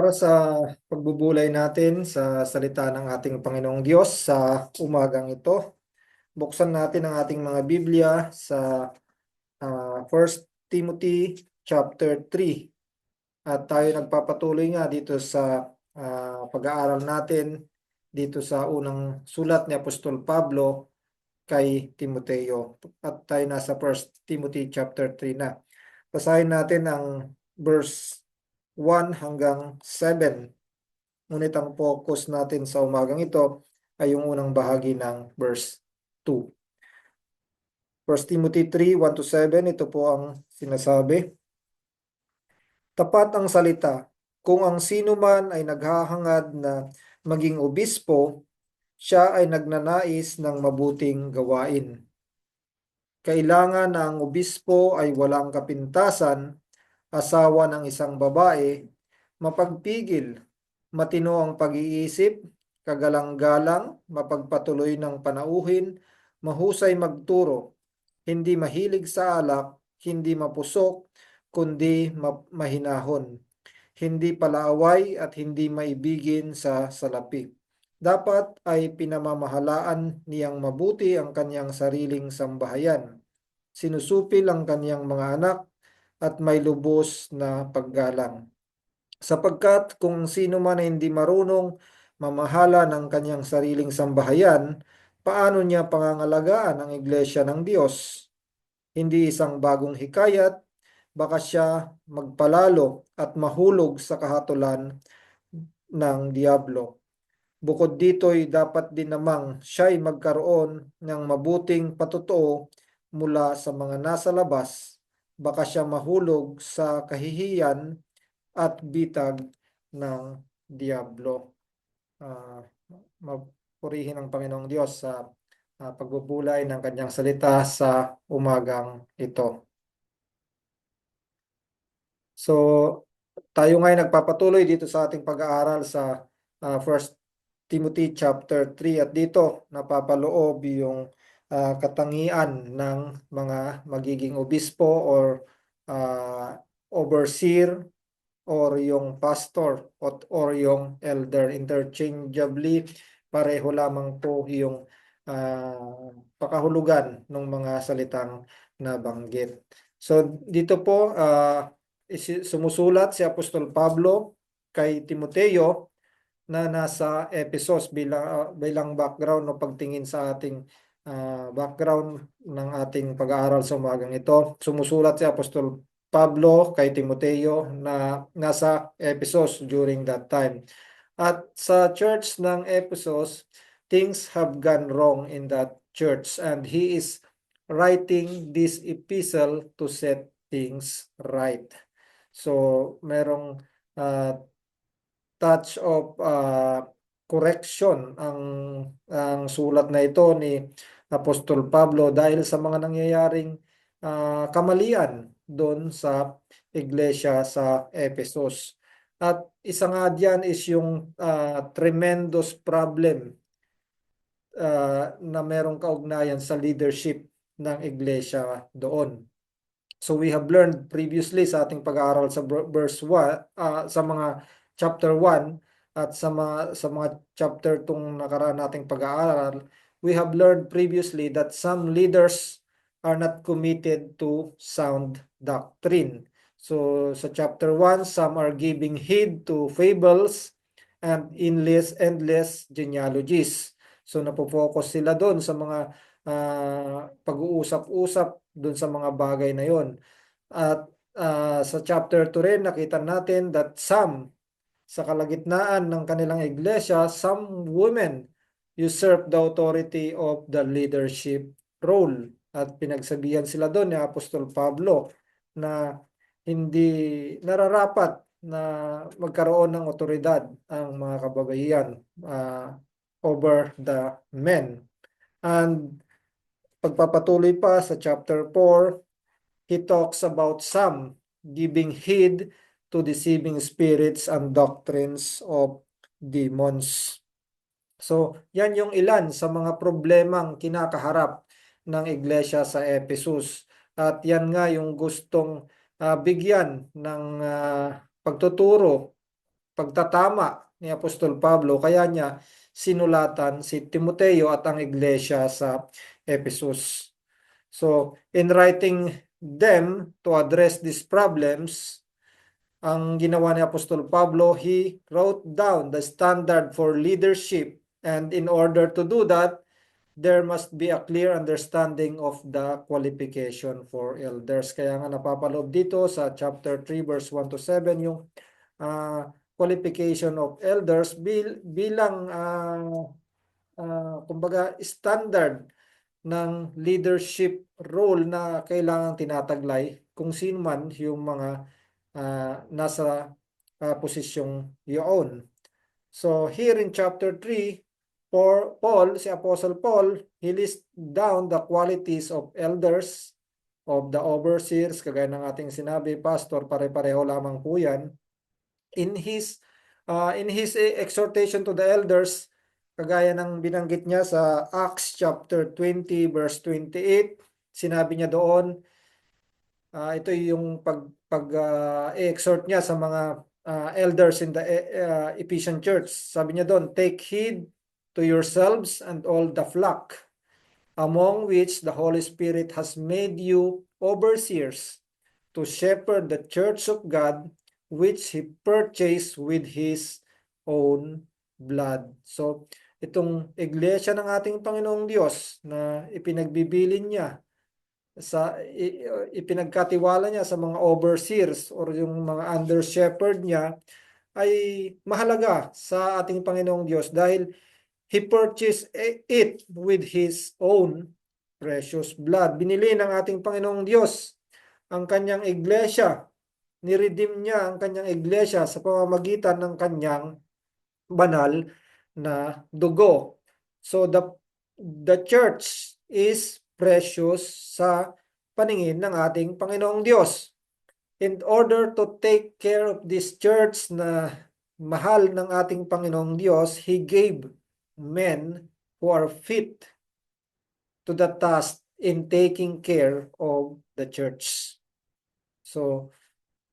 Para sa pagbubulay natin sa salita ng ating Panginoong Diyos sa umagang ito, buksan natin ang ating mga Biblia sa 1 Timothy chapter 3. At tayo nagpapatuloy nga dito sa pag-aaral natin dito sa unang sulat ni Apostol Pablo kay Timoteo. At tayo nasa 1 Timothy chapter 3 na. Basahin natin ang verse 1 hanggang 7. Ngunit ang focus natin sa umagang ito ay yung unang bahagi ng verse 2. 1 Timothy 3, 1 to 7, ito po ang sinasabi. Tapat ang salita, kung ang sino man ay naghahangad na maging obispo, siya ay nagnanais ng mabuting gawain. Kailangan na ang obispo ay walang kapintasan, asawa ng isang babae, mapagpigil, matino ang pag-iisip, kagalang-galang, mapagpatuloy ng panauhin, mahusay magturo, hindi mahilig sa alak, hindi mapusok, kundi mahinahon, hindi palaaway at hindi maibigin sa salapi. Dapat ay pinamamahalaan niyang mabuti ang kanyang sariling sambahayan. Sinusupil ang kanyang mga anak at may lubos na paggalang. Sapagkat kung sino man ay hindi marunong mamahala ng kanyang sariling sambahayan, paano niya pangangalagaan ang iglesia ng Diyos? Hindi isang bagong hikayat, baka siya magpalalo at mahulog sa kahatulan ng Diablo. Bukod dito'y dapat din namang siya'y magkaroon ng mabuting patutuo mula sa mga nasa labas, baka siya mahulog sa kahihiyan at bitag ng Diablo. Mapurihin ang Panginoong Diyos sa pagbubulay ng kanyang salita sa umagang ito. So, tayo ngayon nagpapatuloy dito sa ating pag-aaral sa 1 Timothy chapter 3 at dito napapaloob yung katangian ng mga magiging obispo or overseer or yung pastor or yung elder. Interchangeably, pareho lamang po yung pakahulugan ng mga salitang nabanggit. So dito po sumusulat si Apostol Pablo kay Timoteo na nasa Ephesus bilang background o pagtingin sa ating background ng ating pag-aaral sa umagang ito. Sumusulat si Apostol Pablo kay Timoteo na nasa Ephesus during that time. At sa church ng Ephesus, things have gone wrong in that church and he is writing this epistle to set things right. So, merong touch of correction ang sulat na ito ni Apostol Pablo dahil sa mga nangyayaring kamalian doon sa iglesia sa Ephesus. At isa nga diyan is yung tremendous problem na merong kaugnayan sa leadership ng iglesia doon. So we have learned previously sa ating pag-aaral sa verse 1, sa mga chapter 1 at sa mga chapter tung nakaraan nating pag-aaral, we have learned previously that some leaders are not committed to sound doctrine. So sa chapter 1, some are giving heed to fables and endless genealogies. So napofocus sila doon sa mga pag-uusap-usap doon sa mga bagay na yon. At sa chapter 2 rin, nakita natin that sa kalagitnaan ng kanilang iglesia, some women usurp the authority of the leadership role. At pinagsabihan sila doon ni Apostol Pablo na hindi nararapat na magkaroon ng otoridad ang mga kababaihan over the men. And pagpapatuloy pa sa chapter 4, he talks about some giving heed to deceiving spirits and doctrines of demons. So, yan yung ilan sa mga problemang kinakaharap ng iglesia sa Ephesus. At yan nga yung gustong bigyan ng pagtuturo pagtatama ni Apostol Pablo, kaya niya sinulatan si Timoteo at ang iglesia sa Ephesus. So, in writing them to address these problems, ang ginawa ni Apostol Pablo, he wrote down the standard for leadership, and in order to do that, there must be a clear understanding of the qualification for elders. Kaya nga napapaloob dito sa chapter 3 verse 1 to 7 yung qualification of elders bilang kumbaga standard ng leadership role na kailangang tinataglay kung sino man yung mga nasa posisyong yun. So here in chapter 3, si Apostle Paul, he lists down the qualities of elders, of the overseers, kagaya ng ating sinabi, pastor, pare-pareho lamang po yan. In his exhortation to the elders, kagaya ng binanggit niya sa Acts chapter 20 verse 28, sinabi niya doon, ito yung pag-exhort niya sa mga elders in the Ephesian church. Sabi niya doon, take heed to yourselves and all the flock, among which the Holy Spirit has made you overseers, to shepherd the church of God, which He purchased with His own blood. So, itong iglesia ng ating Panginoong Diyos na ipinagbibilin niya, ipinagkatiwala niya sa mga overseers or yung mga under shepherd niya, ay mahalaga sa ating Panginoong Diyos dahil He purchased it with His own precious blood. Binili ng ating Panginoong Diyos ang kanyang iglesia. Niredeem niya ang kanyang iglesia sa pamamagitan ng kanyang banal na dugo. So the church is precious sa paningin ng ating Panginoong Diyos. In order to take care of this church na mahal ng ating Panginoong Diyos, He gave men who are fit to the task in taking care of the church. So,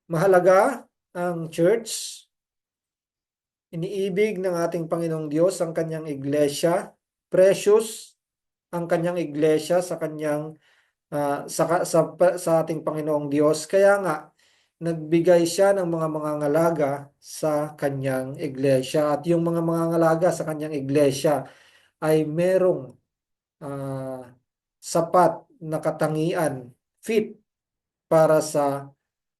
mahalaga ang church. Iniibig ng ating Panginoong Diyos ang kanyang iglesia. Precious ang kanyang iglesia sa kanyang sa ating Panginoong Diyos. Kaya nga, nagbigay siya ng mga mangangalaga sa kanyang iglesia. At yung mga mangangalaga sa kanyang iglesia ay merong sapat na katangian, fit para sa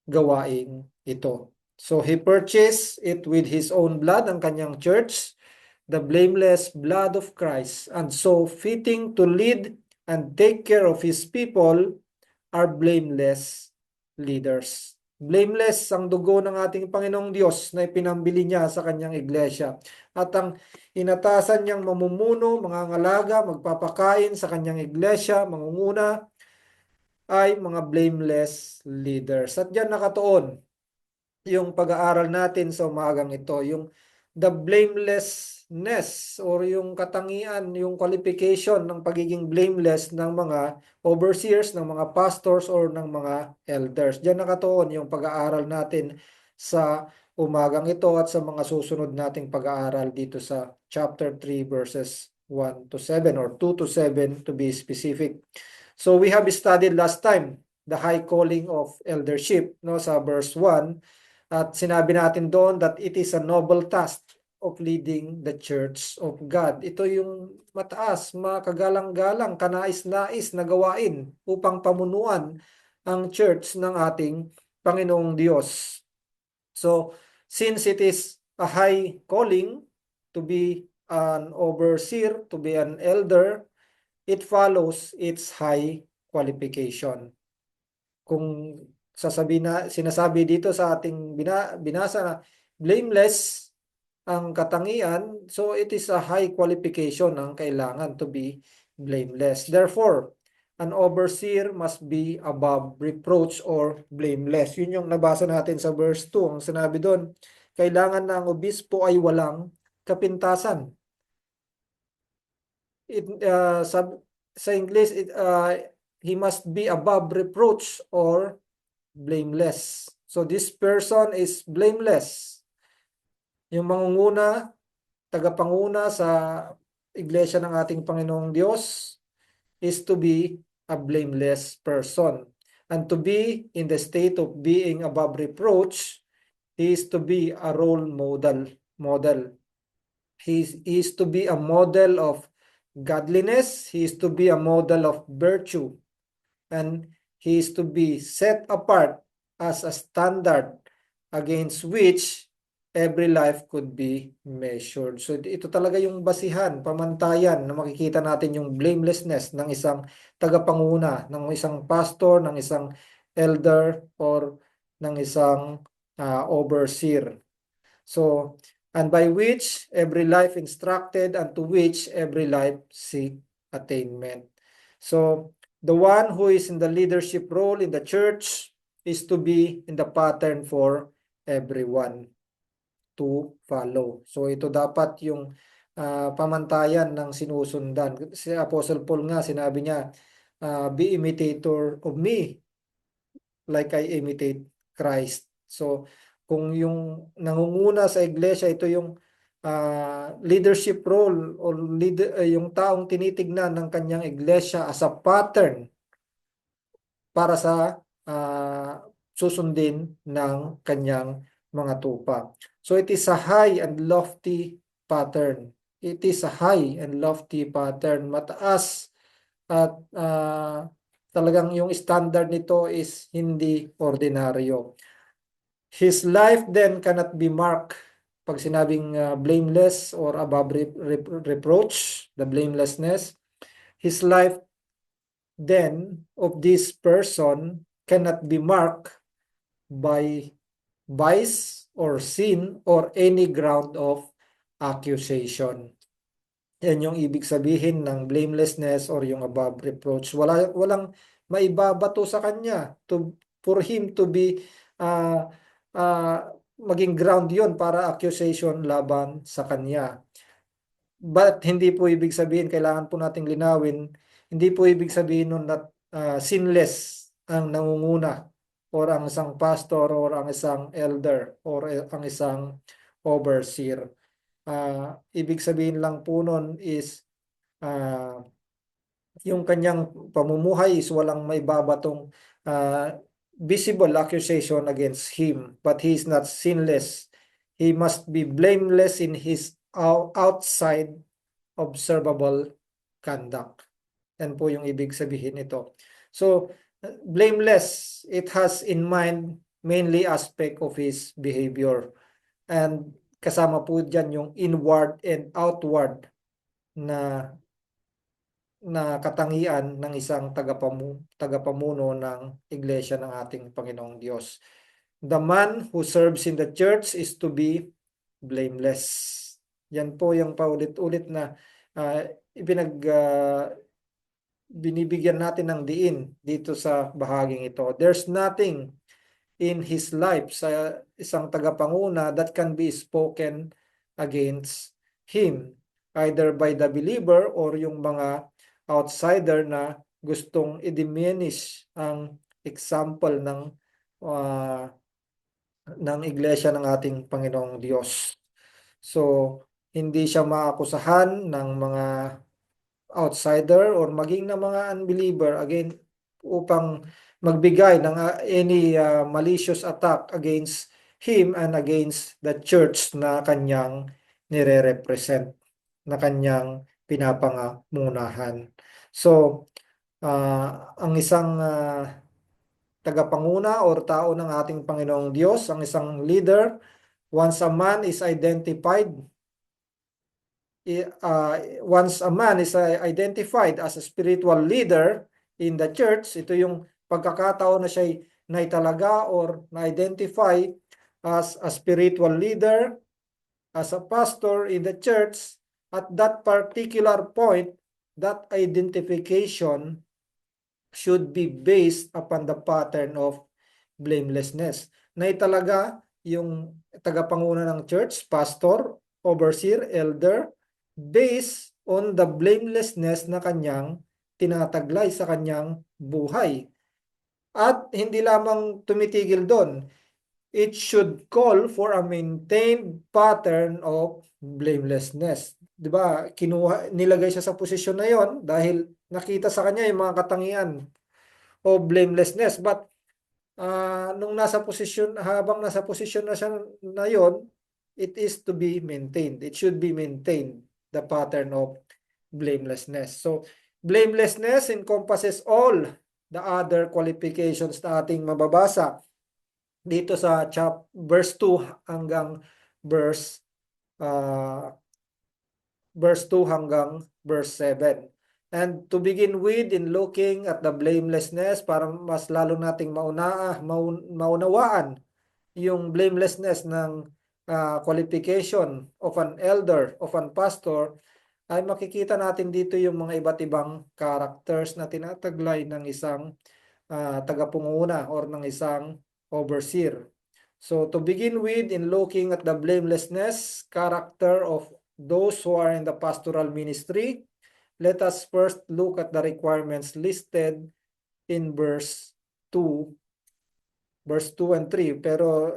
gawaing ito. So He purchased it with His own blood, ang kanyang church, the blameless blood of Christ, and so fitting to lead and take care of His people are blameless leaders. Blameless ang dugo ng ating Panginoong Diyos na ipinambili niya sa kanyang iglesia. At ang inatasan niyang mamumuno, mangangalaga, magpapakain sa kanyang iglesia, mangunguna, ay mga blameless leaders. At diyan nakatuon yung pag-aaral natin sa umagang ito, yung the blamelessness or yung katangian, yung qualification ng pagiging blameless ng mga overseers, ng mga pastors or ng mga elders. Diyan nakatuon yung pag-aaral natin sa umagang ito at sa mga susunod nating pag-aaral dito sa chapter 3 verses 1 to 7 or 2 to 7 to be specific. So we have studied last time the high calling of eldership, no, sa verse 1. At sinabi natin doon that it is a noble task of leading the church of God. Ito yung mataas, makagalang-galang, kanais-nais na gawain upang pamunuan ang church ng ating Panginoong Diyos. So, since it is a high calling to be an overseer, to be an elder, it follows its high qualification. Kung sinasabi dito sa ating binasa na blameless ang katangian, so it is a high qualification ang kailangan to be blameless. Therefore, an overseer must be above reproach or blameless. Yun yung nabasa natin sa verse 2. Ang sinabi doon, kailangan na ang obispo ay walang kapintasan. Sa English, he must be above reproach or blameless. So this person is blameless. Yung mangunguna, tagapanguna sa iglesia ng ating Panginoong Diyos is to be a blameless person. And to be in the state of being above reproach, he is to be a role model. He is to be a model of godliness. He is to be a model of virtue. And he is to be set apart as a standard against which every life could be measured. So ito talaga yung basihan, pamantayan na makikita natin yung blamelessness ng isang tagapanguna, ng isang pastor, ng isang elder, or ng isang overseer. So, and by which every life instructed, and to which every life seek attainment. So, the one who is in the leadership role in the church is to be in the pattern for everyone to follow. So, ito dapat yung pamantayan ng sinusundan. Si Apostle Paul nga, sinabi niya, be imitator of me like I imitate Christ. So, kung yung nangunguna sa iglesia, ito yung leadership role o yung taong tinitignan ng kanyang iglesia as a pattern para sa susundin ng kanyang mga tupa. So, it is a high and lofty pattern. It is a high and lofty pattern. Mataas at talagang yung standard nito is hindi ordinaryo. His life then cannot be marked. Pag sinabing blameless or above reproach, the blamelessness, his life then of this person cannot be marked by vice or sin or any ground of accusation. Yan yung ibig sabihin ng blamelessness or yung above reproach. Walang maibabato sa kanya for him to be uh, maging ground yon para accusation laban sa kanya. But hindi po ibig sabihin, kailangan po nating linawin, hindi po ibig sabihin nun na sinless ang nangunguna or ang isang pastor or ang isang elder or ang isang overseer. Ibig sabihin lang po nun is yung kanyang pamumuhay is walang may babatong visible accusation against him, but he is not sinless. He must be blameless in his outside observable conduct. Yan po yung ibig sabihin nito. So, blameless, it has in mind mainly aspect of his behavior. And kasama po dyan yung inward and outward na katangian ng isang tagapamuno ng iglesia ng ating Panginoong Diyos. The man who serves in the church is to be blameless. Yan po yung paulit-ulit na binibigyan natin ng diin dito sa bahaging ito. There's nothing in his life sa isang tagapanguna that can be spoken against him, either by the believer or yung mga outsider na gustong i-diminish ang example ng iglesia ng ating Panginoong Diyos. So, hindi siya maakusahan ng mga outsider or maging ng mga unbeliever again upang magbigay ng any malicious attack against him and against the church na kanyang nire-represent, na kanyang pinapangamunahan. So, ang isang tagapanguna or tao ng ating Panginoong Diyos, ang isang leader, once a man is identified as a spiritual leader in the church, ito yung pagkakataon na siya naitalaga or na-identify as a spiritual leader, as a pastor in the church, at that particular point, that identification should be based upon the pattern of blamelessness. Naitalaga yung tagapanguna ng church, pastor, overseer, elder, based on the blamelessness na kanyang tinataglay sa kanyang buhay. At hindi lamang tumitigil doon. it should call for a maintained pattern of blamelessness. 'Di ba? Nilagay siya sa posisyon na 'yon dahil nakita sa kanya yung mga katangian o blamelessness. But habang nasa posisyon na siya na 'yon, it is to be maintained. It should be maintained, the pattern of blamelessness. So, blamelessness encompasses all the other qualifications na ating mababasa dito sa verse 2 hanggang verse verse 2 hanggang verse 7. And to begin with, in looking at the blamelessness, para mas lalo nating maunawaan yung blamelessness ng qualification of an elder, of an pastor, ay makikita natin dito yung mga iba't ibang characters na tinataglay ng isang tagapanguna or ng isang overseer. So to begin with, in looking at the blamelessness character of those who are in the pastoral ministry, let us first look at the requirements listed in verse 2 and 3. Pero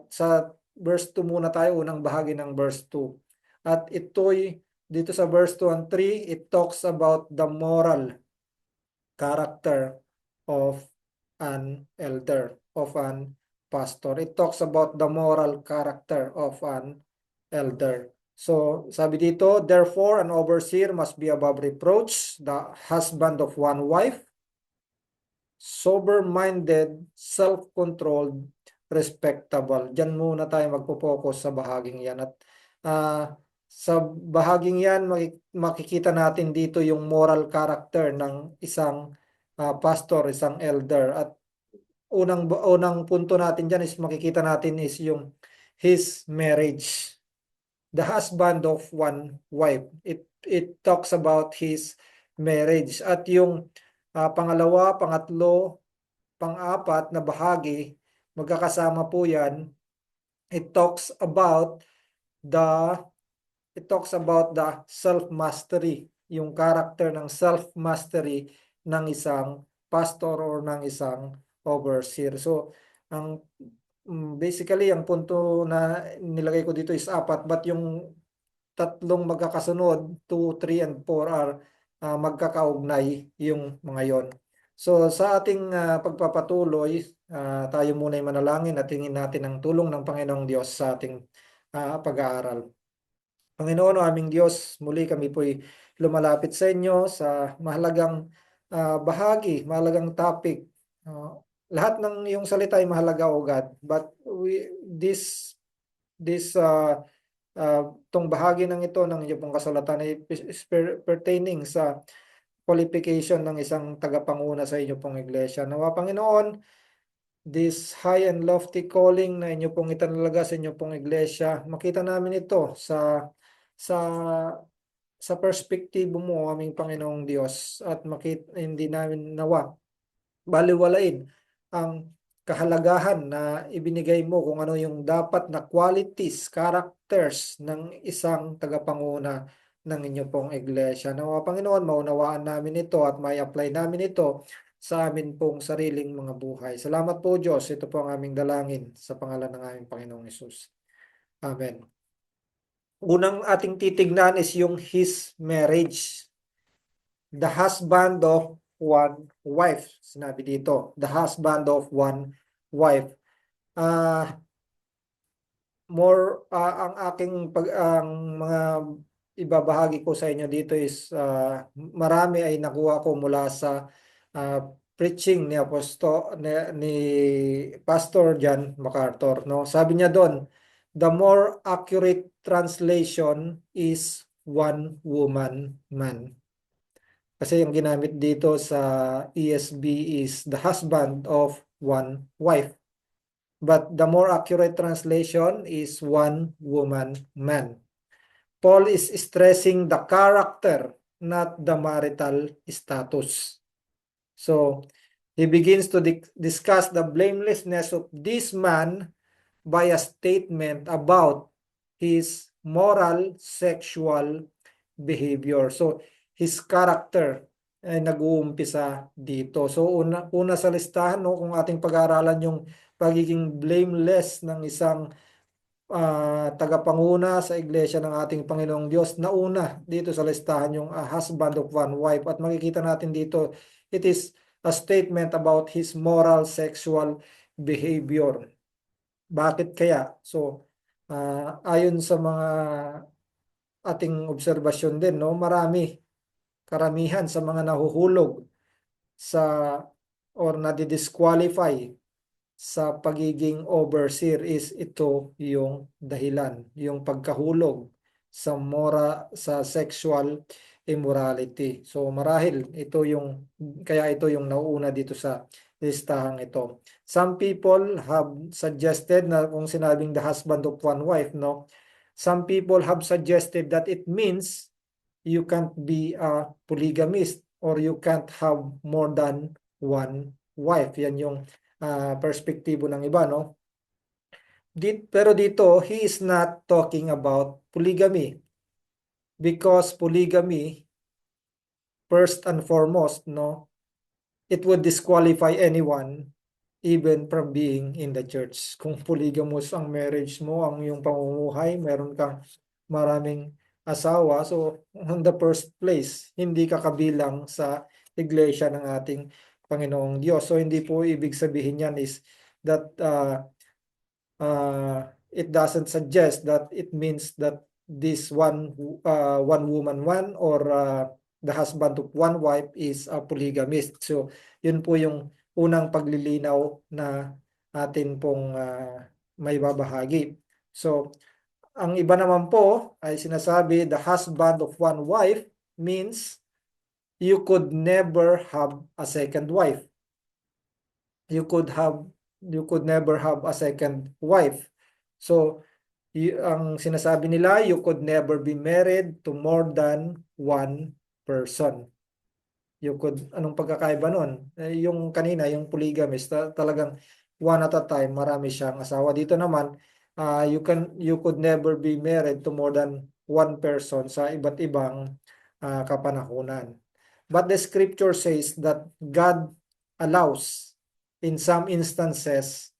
sa verse 2 muna tayo, unang bahagi ng verse 2. At ito'y, dito sa verse 2 and 3, it talks about the moral character of an elder, of an pastor. It talks about the moral character of an elder. So, sabi dito, therefore, an overseer must be above reproach, the husband of one wife, sober-minded, self-controlled, respectable. Diyan muna tayo magpo-focus sa bahaging yan. At sa bahaging yan, makikita natin dito yung moral character ng isang pastor, isang elder. At unang punto natin dyan is makikita natin is yung his marriage. The husband of one wife. It talks about his marriage. At yung pangalawa, pangatlo, pang-apat na bahagi, magkakasama po yan. It talks about the self-mastery, yung character ng self-mastery ng isang pastor or ng isang overseer. So, basically, ang punto na nilagay ko dito is 4, but yung tatlong magkakasunod, 2, 3, and 4 are magkakaugnay yung mga yon. So sa ating pagpapatuloy, tayo muna ay manalangin at tingin natin ang tulong ng Panginoong Diyos sa ating pag-aaral. Panginoon, aming Diyos, muli kami po'y lumalapit sa inyo sa mahalagang bahagi, mahalagang topic. Lahat ng iyong salita ay mahalaga, O God, but itong bahagi ng ito ng inyong pong kasulatan ay pertaining sa qualification ng isang tagapanguna sa inyo pong iglesia. Nawa Panginoon, this high and lofty calling na inyo pong itinalaga sa inyo pong iglesia, makita namin ito sa perspektibo mo, aming Panginoong Diyos, at hindi namin nawa baliwalain ang kahalagahan na ibinigay mo kung ano yung dapat na qualities, characters ng isang tagapanguna ng inyo pong iglesia. Nawa Panginoon, maunawaan namin ito at may apply namin ito sa amin pong sariling mga buhay. Salamat po Diyos. Ito po ang aming dalangin sa pangalan ng aming Panginoong Hesus. Amen. Unang ating titignan is yung his marriage. The husband of one wife. Sinabi dito, the husband of one wife. Ang mga ibabahagi ko sa inyo dito is marami ay nakuha ko mula sa preaching ni Pastor John MacArthur, no? Sabi niya doon, the more accurate translation is one woman man. Kasi yung ginamit dito sa ESV is the husband of one wife. But the more accurate translation is one woman man. Paul is stressing the character, not the marital status. So, he begins to discuss the blamelessness of this man by a statement about his moral sexual behavior. So, his character ay nag-uumpisa dito. So, una sa listahan, no, kung ating pag-aaralan yung pagiging blameless ng isang tagapanguna sa iglesia ng ating Panginoong Diyos. Nauna dito sa listahan yung husband of one wife. At makikita natin dito, it is a statement about his moral sexual behavior. Bakit kaya? So, ayon sa mga ating obserbasyon din, no, karamihan sa mga nahuhulog sa or nadidisqualify sa pagiging overseer is ito yung dahilan, yung pagkahulog sa sexual immorality. So marahil kaya ito yung nauuna dito sa listahang ito. Some people have suggested na kung sinabing the husband of one wife, no? Some people have suggested that it means you can't be a polygamist or you can't have more than one wife. Yan yung perspektibo ng iba, no? Pero dito, he is not talking about polygamy because polygamy, first and foremost, no, it would disqualify anyone even from being in the church. Kung polygamous ang marriage mo, ang iyong pamumuhay, meron kang maraming asawa, so in the first place, hindi ka kabilang sa iglesia ng ating Panginoong Diyos. So hindi po ibig sabihin yan is that it doesn't suggest that it means that this one woman one or the husband of one wife is a polygamist. So yun po yung unang paglilinaw na atin pong may babahagi. So ang iba naman po ay sinasabi the husband of one wife means you could never have a second wife. You could never have a second wife. So, ang sinasabi nila, you could never be married to more than one person. Anong pagkakaiba nun? Yung kanina, yung polygamist, talagang one at a time, marami siyang asawa. Dito naman, you could never be married to more than one person sa iba't ibang kapanahunan. But the scripture says that God allows in some instances,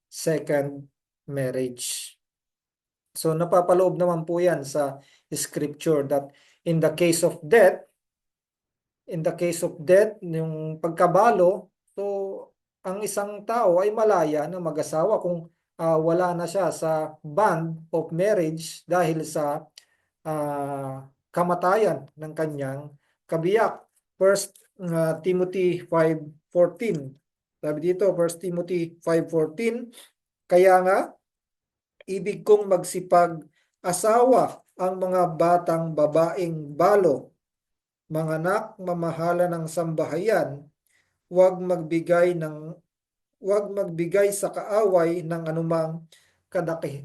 second marriage. So napapaloob naman po yan sa scripture that in the case of death, yung pagkabalo, so ang isang tao ay malaya na mag-asawa kung wala na siya sa bond of marriage dahil sa kamatayan ng kanyang kabiyak. First Timothy 5:14. Sabi dito, 1 Timothy 5:14, kaya nga, ibig kong magsipag-asawa ang mga batang babaeng balo, manganak, mamahala ng sambahayan, huwag magbigay sa kaaway ng anumang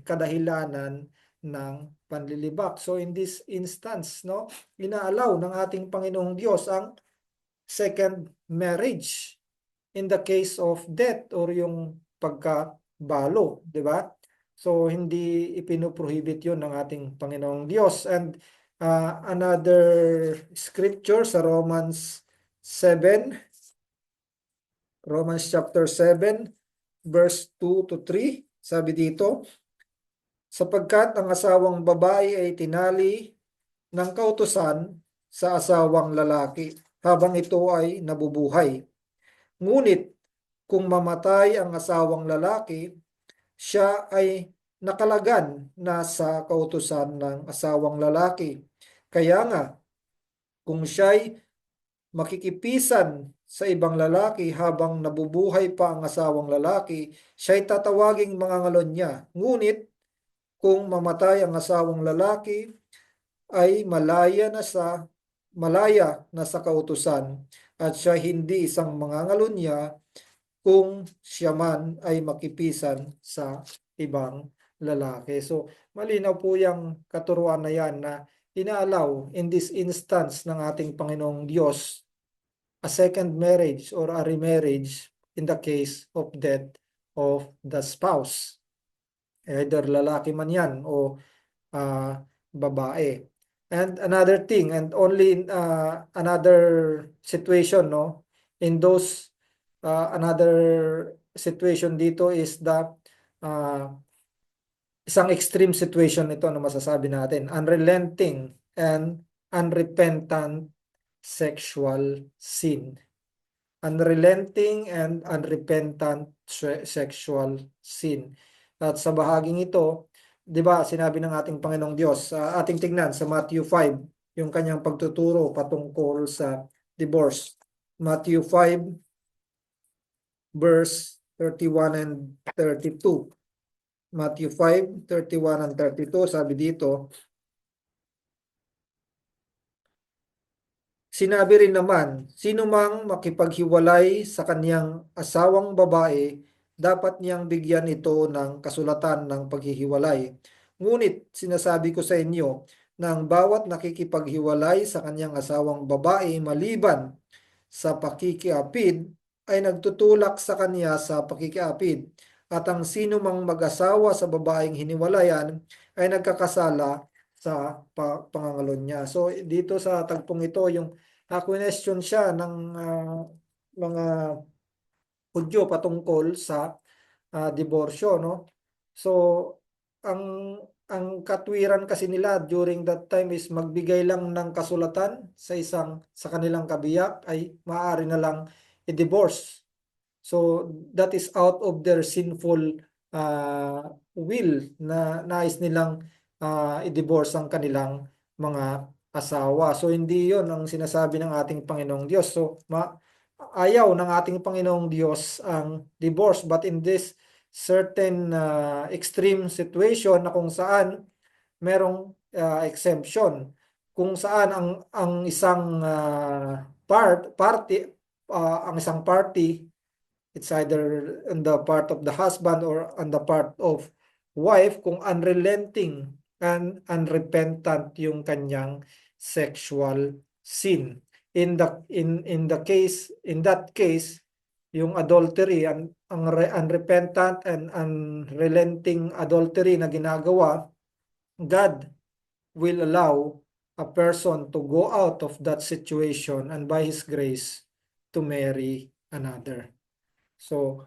kadahilanan ng panlilibak. So in this instance, no, inaalaw ng ating Panginoong Diyos ang second marriage in the case of death or yung pagkabalo, di ba? So hindi ipinoprohibit yun ng ating Panginoong Diyos. And another scripture sa Romans chapter 7 verse 2 to 3, sabi dito, sapagkat ang asawang babae ay tinali ng kautusan sa asawang lalaki habang ito ay nabubuhay. Ngunit kung mamatay ang asawang lalaki, siya ay nakalagan na sa kautusan ng asawang lalaki. Kaya nga, kung siya'y makikipisan sa ibang lalaki habang nabubuhay pa ang asawang lalaki, siya'y tatawaging mga ngalon niya. Ngunit kung mamatay ang asawang lalaki, ay malaya na sa kautusan at siya hindi isang mangangalon niya kung siya man ay makipisan sa ibang lalaki. So, malinaw po yung katuruan na yan na inaalaw in this instance ng ating Panginoong Diyos a second marriage or a remarriage in the case of death of the spouse. Either lalaki man yan o babae. And another thing, and only another situation, no, in those Another situation dito is the isang extreme situation nito na masasabi natin, unrelenting and unrepentant sexual sin. Unrelenting and unrepentant sexual sin. At sa bahaging ito, 'di ba, sinabi ng ating Panginoong Diyos, ating tignan sa Matthew 5, yung kanyang pagtuturo patungkol sa divorce. Matthew 5 verse 31 and 32. Matthew 5, 31 and 32, sabi dito, sinabi rin naman, sino mang makipaghiwalay sa kaniyang asawang babae, dapat niyang bigyan ito ng kasulatan ng paghihiwalay. Ngunit sinasabi ko sa inyo na ang bawat nakikipaghiwalay sa kaniyang asawang babae maliban sa pakikiapid ay nagtutulak sa kaniya sa pakikiapid. At ang sino mang mag-asawa sa babaeng hiniwalayan ay nagkakasala sa pangangalan niya. So dito sa tagpong ito, yung question siya ng mga Hudyo patungkol sa diborsyo, no? So ang katwiran kasi nila during that time is magbigay lang ng kasulatan sa kanilang kabiyak ay maaari na lang i-divorce. So that is out of their sinful will na nais nilang i-divorce ang kanilang mga asawa. So hindi 'yon ang sinasabi ng ating Panginoong Diyos. So ayaw ng ating Panginoong Diyos ang divorce, but in this certain extreme situation na kung saan merong exemption, kung saan ang isang party, it's either on the part of the husband or on the part of wife, kung unrelenting and unrepentant yung kanyang sexual sin. In that case, yung adultery, ang unrepentant and unrelenting adultery na ginagawa, God will allow a person to go out of that situation and by His grace to marry another. So,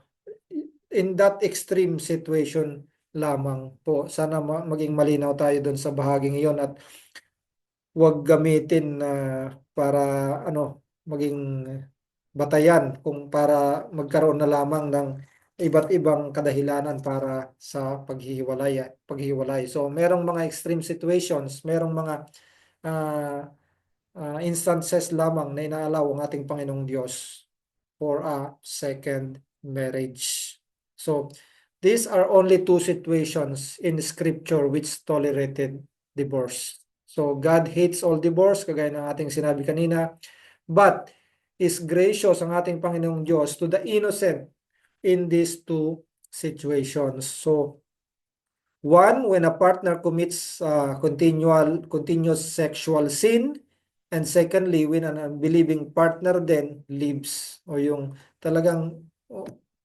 in that extreme situation lamang po, sana maging malinaw tayo doon sa bahaging iyon at huwag gamitin para maging batayan kung para magkaroon na lamang ng iba't ibang kadahilanan para sa paghihiwalay. So merong mga extreme situations, merong mga instances lamang na inaalaw ang ating Panginoong Diyos for a second marriage. So these are only two situations in Scripture which tolerated divorce. So God hates all divorce, kagaya ng ating sinabi kanina, but is gracious ang ating Panginoong Diyos to the innocent in these two situations. So, one, when a partner commits continuous sexual sin, and secondly, when an unbelieving partner then leaves, o yung talagang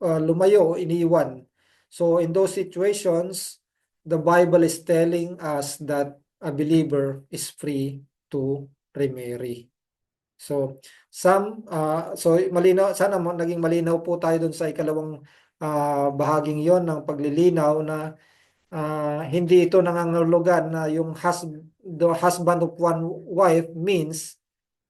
lumayo o iniwan. So, in those situations, the Bible is telling us that a believer is free to remarry. So malinaw, sana naging malinaw po tayo dun sa ikalawang bahaging yon ng paglilinaw na hindi ito nangangahulugan na yung the husband of one wife means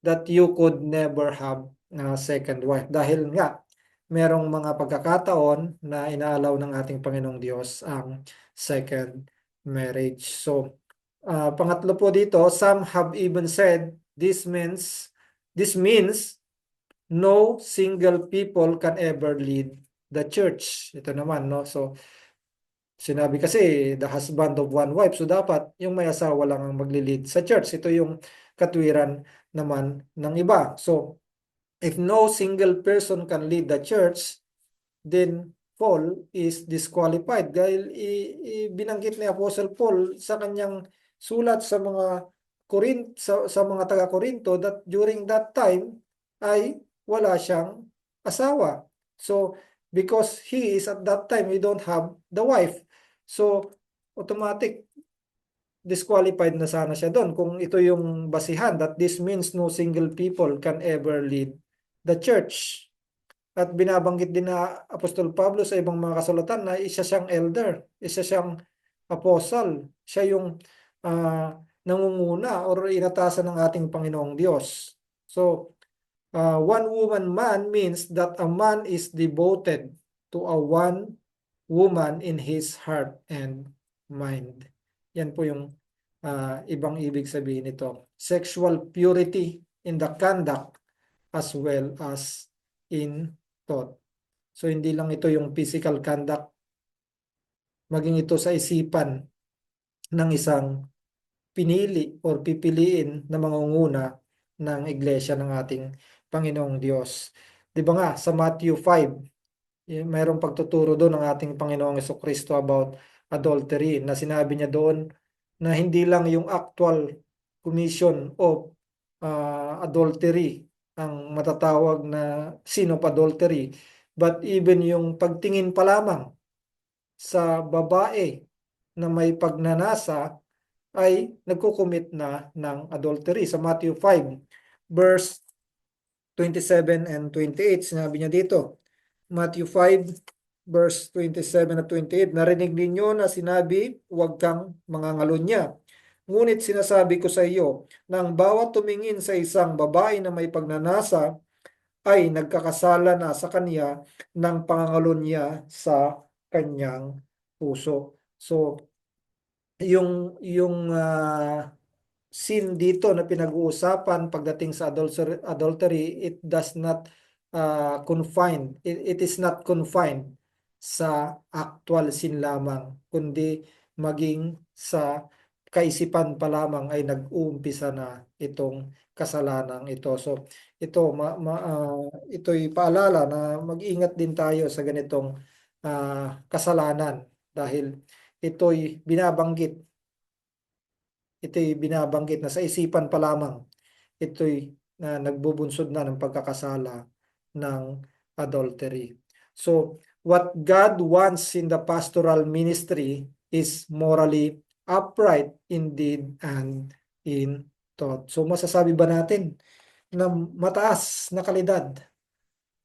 that you could never have a second wife. Dahil nga, merong mga pagkakataon na inaalaw ng ating Panginoong Diyos ang second marriage. So, pangatlo po dito, some have even said this means no single people can ever lead the church. Ito naman, no? So, sinabi kasi the husband of one wife, so dapat yung may asawa lang ang magli-lead sa church. Ito yung katwiran naman ng iba. So, if no single person can lead the church, then Paul is disqualified dahil binanggit ni Apostle Paul sa kanyang sulat sa mga sa mga taga-Korinto that during that time ay wala siyang asawa. So because he is at that time, we don't have the wife. So automatic disqualified na sana siya doon kung ito yung basihan, that this means no single people can ever lead the church. At binabanggit din na Apostol Pablo sa ibang mga kasulatan na isa siyang elder, isa siyang apostle. Siya yung nangunguna or inatasan ng ating Panginoong Diyos. So, one woman man means that a man is devoted to a one woman in his heart and mind. Yan po yung ibang ibig sabihin nito. Sexual purity in the conduct as well as in thought. So hindi lang ito yung physical conduct, maging ito sa isipan ng isang pinili or pipiliin na mangunguna ng iglesia ng ating Panginoong Diyos. Di ba nga sa Matthew 5, mayroong pagtuturo doon ng ating Panginoong Jesucristo about adultery na sinabi niya doon na hindi lang yung actual commission of adultery ang matatawag na sin of adultery, but even yung pagtingin pa lamang sa babae na may pagnanasa ay nagkukumit na ng adultery. Sa Matthew 5 verse 27 and 28, sinabi niya dito, Matthew 5 verse 27 at 28, narinig ninyo na sinabi, huwag kang mangangalunya. Ngunit sinasabi ko sa iyo, na ang bawat tumingin sa isang babae na may pagnanasa ay nagkakasala na sa kanya ng pangangalunya sa kanyang puso. So, yung sin dito na pinag-uusapan pagdating sa adultery, it does not it is not confined sa actual sin lamang, kundi maging sa kaisipan pa lamang ay nag-uumpisa na itong kasalanang ito. So ito'y paalala na mag-ingat din tayo sa ganitong kasalanan dahil ito'y binabanggit na sa isipan pa lamang, ito'y nagbubunsod na ng pagkakasala ng adultery. So, what God wants in the pastoral ministry is morally upright in deed and in thought. So, masasabi ba natin na mataas na kalidad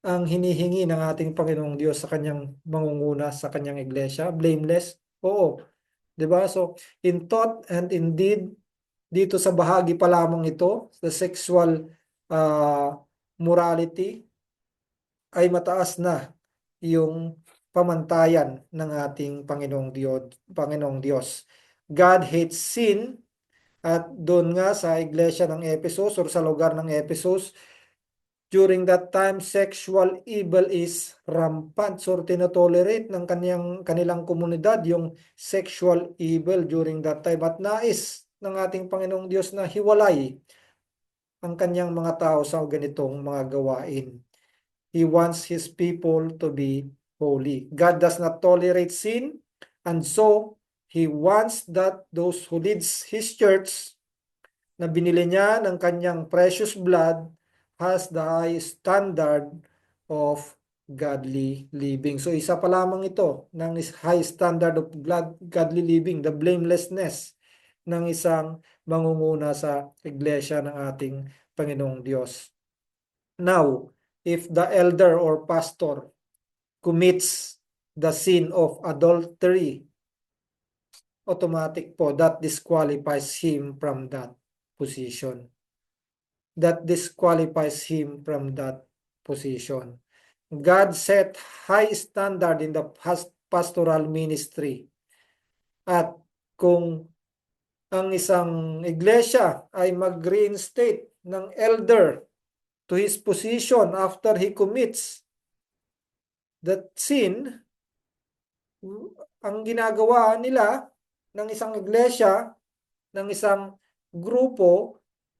ang hinihingi ng ating Panginoong Diyos sa kanyang mangunguna sa kanyang iglesia? Blameless? Oo. 'Di ba? So, in thought and in deed, dito sa bahagi pa lamang ito, the sexual morality, ay mataas na yung pamantayan ng ating Panginoong Diyos. God hates sin, at doon nga sa iglesia ng Ephesus or sa lugar ng Ephesus, during that time, sexual evil is rampant. So, tinotolerate ng kanilang komunidad yung sexual evil during that time. At nais ng ating Panginoong Diyos na hiwalay ang kanyang mga tao sa ganitong mga gawain. He wants His people to be holy. God does not tolerate sin, and so He wants that those who leads His church na binili niya ng kanyang precious blood has the high standard of godly living. So isa pa lamang ito ng high standard of godly living, the blamelessness ng isang mangunguna sa iglesia ng ating Panginoong Diyos. Now, if the elder or pastor commits the sin of adultery, automatic po that disqualifies him from that position. That disqualifies him from that position. God set high standard in the pastoral ministry. At kung ang isang iglesia ay mag-reinstate ng elder to his position after he commits that sin, ang ginagawa nila ng isang iglesia, ng isang grupo,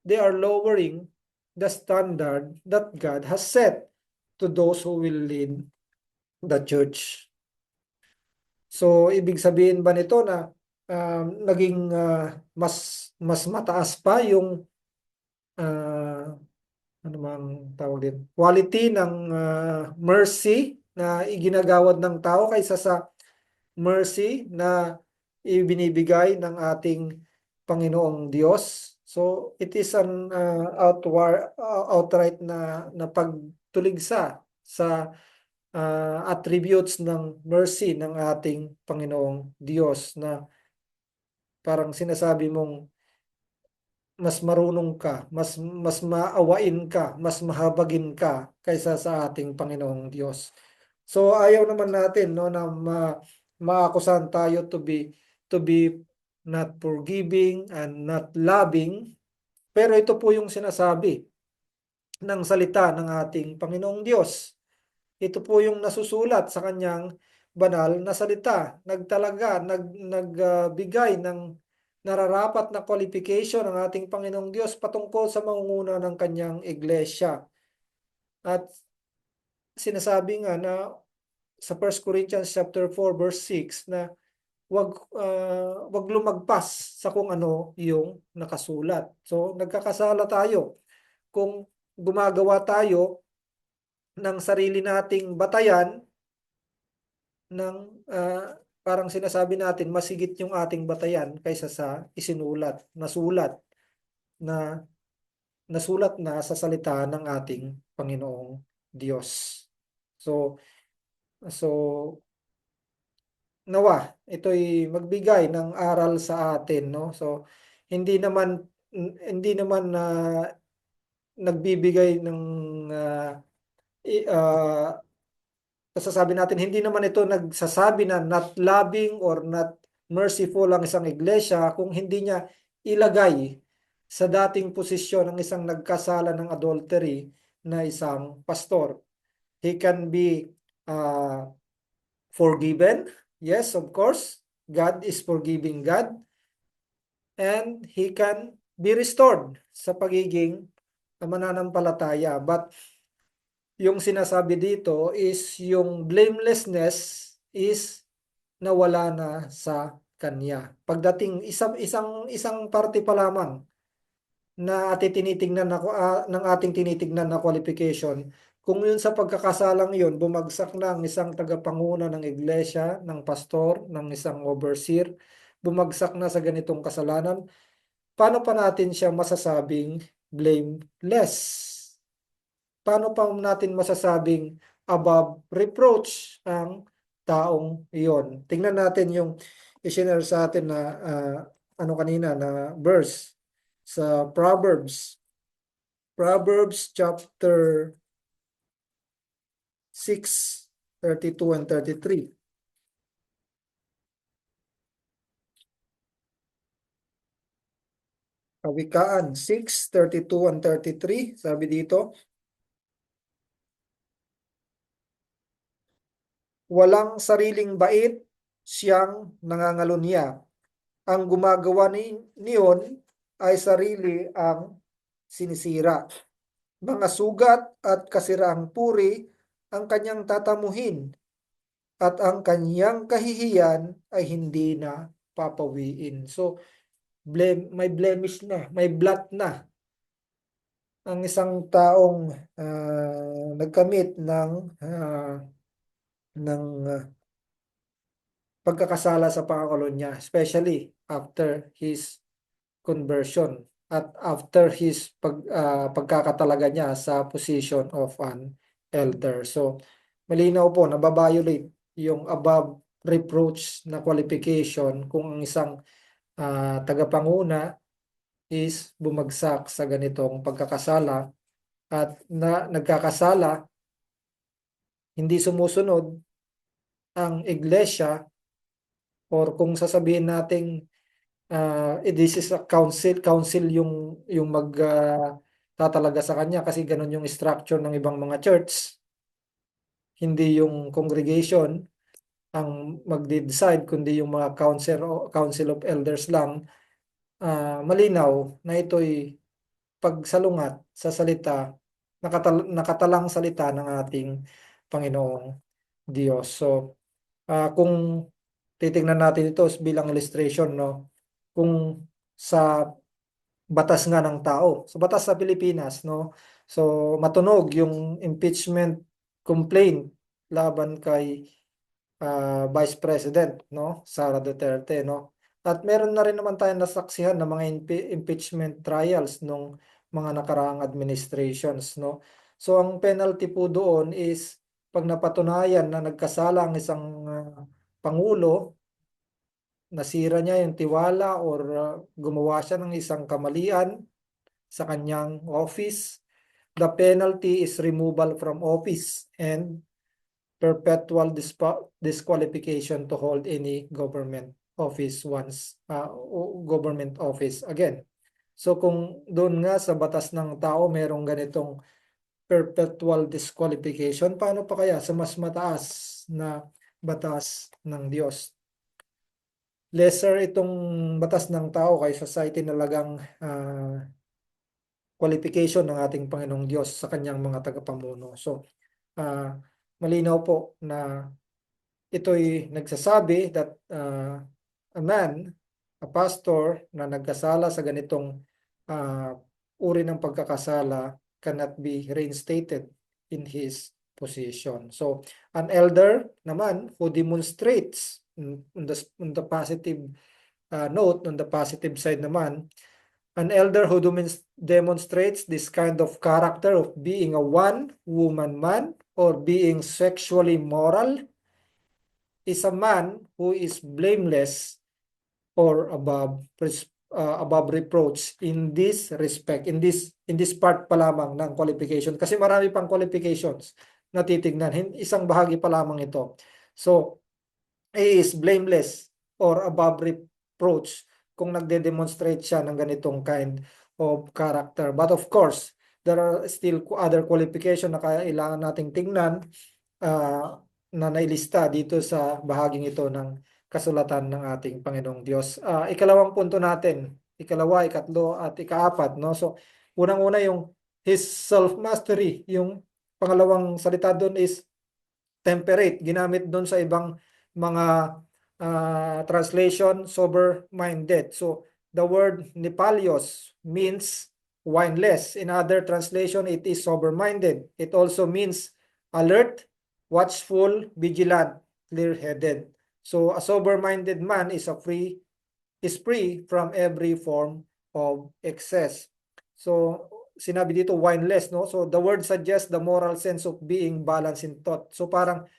they are lowering the standard that God has set to those who will lead the church. So, ibig sabihin ba nito na naging mas mataas pa yung ano mang tawag din, quality ng mercy na iginagawad ng tao kaysa sa mercy na ibinibigay ng ating Panginoong Diyos? So it is an outright na pagtuligsa sa attributes ng mercy ng ating Panginoong Diyos, na parang sinasabi mong mas marunong ka, mas maawain ka, mas mahabagin ka kaysa sa ating Panginoong Diyos. So ayaw naman natin, no, na maakusahan tayo to be not forgiving and not loving. Pero ito po yung sinasabi ng salita ng ating Panginoong Diyos. Ito po yung nasusulat sa kanyang banal na salita. Nagbigay ng nararapat na qualification ng ating Panginoong Diyos patungkol sa mangunguna ng kanyang iglesia. At sinasabi nga na sa 1 Corinthians chapter 4 verse 6 na wag lumagpas sa kung ano yung nakasulat. So nagkakasala tayo kung gumagawa tayo ng sarili nating batayan ng parang sinasabi natin masigit yung ating batayan kaysa sa na nasulat na sa salita ng ating Panginoong Diyos. So nawa ito'y magbigay ng aral sa atin, no? So hindi naman na nagbibigay ng sasabi natin, hindi naman ito nagsasabi na not loving or not merciful ang isang iglesia kung hindi niya ilagay sa dating posisyon ng isang nagkasala ng adultery na isang pastor. He can be forgiven. Yes, of course. God is forgiving God. And he can be restored sa pagiging mananampalataya. But yung sinasabi dito is yung blamelessness is nawala na sa kanya. Pagdating isang parte pa lamang na tinitingnan ng ating tinitingnan na qualification, kung yun sa pagkakasalang yun bumagsak na ang isang tagapanguna ng iglesia, ng pastor, ng isang overseer, bumagsak na sa ganitong kasalanan, paano pa natin siya masasabing blameless? Paano pa natin masasabing above reproach ang taong iyon? Tingnan natin yung i-share sa atin na kanina na verse sa Proverbs. Proverbs chapter 6, 32 and 33. Kawikaan 6, 32 and 33. Sabi dito, walang sariling bait siyang nangangalunya. Ang gumagawa niyon ay sarili ang sinisira. Mga sugat at kasiraang puri ang kanyang tatamuhin, at ang kanyang kahihiyan ay hindi na papawiin. So, may blemish na, may blot na ang isang taong nagkamit ng pagkakasala sa pangangalo niya, especially after his conversion at after his pagkakatalaga niya sa position of an elder. So, malinaw po, nababiolate yung above reproach na qualification kung ang isang tagapanguna is bumagsak sa ganitong pagkakasala at nagkakasala, hindi sumusunod ang iglesia, or kung sasabihin nating this is a council yung tatalaga sa kanya kasi ganun yung structure ng ibang mga church, hindi yung congregation ang magde-decide kundi yung mga council of elders lang. Malinaw na ito'y pagsalungat sa salita, nakatalang salita ng ating Panginoong Diyos. So kung titingnan natin ito bilang illustration, no, kung sa batas nga ng tao, sa batas sa Pilipinas, no, so matunog yung impeachment complaint laban kay Vice President, no, Sara Duterte, no, at meron na rin naman tayong nasaksihan ng mga impeachment trials nung mga nakaraang administrations, no. So ang penalty po doon is pag napatunayan na nagkasala ang isang pangulo, nasira niya yung tiwala or gumawa siya ng isang kamalian sa kanyang office, the penalty is removal from office and perpetual disqualification to hold any government office once government office again. So kung doon nga sa batas ng tao merong ganitong perpetual disqualification, paano pa kaya sa mas mataas na batas ng Diyos? Lesser itong batas ng tao kaysa sa itinalagang qualification ng ating Panginoong Diyos sa kanyang mga tagapamuno. So, malinaw po na ito'y nagsasabi that a man, a pastor na nagkasala sa ganitong uri ng pagkakasala cannot be reinstated in his position. So, an elder naman who demonstrates on the positive note, on the positive side naman, an elder who demonstrates this kind of character of being a one-woman man or being sexually moral is a man who is blameless or above reproach in this respect, in this part pa lamang ng qualification. Kasi marami pang qualifications na titignan. Isang bahagi pa lamang ito. So, he is blameless or above reproach kung nagde-demonstrate siya ng ganitong kind of character. But of course, there are still other qualification na kailangan nating tingnan na nailista dito sa bahaging ito ng kasulatan ng ating Panginoong Diyos. Ikalawang punto natin, ikalawa, ikatlo, at ikaapat. No? So, unang-una yung his self-mastery. Yung pangalawang salita doon is temperate. Ginamit doon sa ibang mga translation, sober-minded. So, the word Nipalios means wineless. In other translation, it is sober-minded. It also means alert, watchful, vigilant, clear-headed. So, a sober-minded man is free from every form of excess. So, sinabi dito wineless, no? So the word suggests the moral sense of being balanced in thought. So parang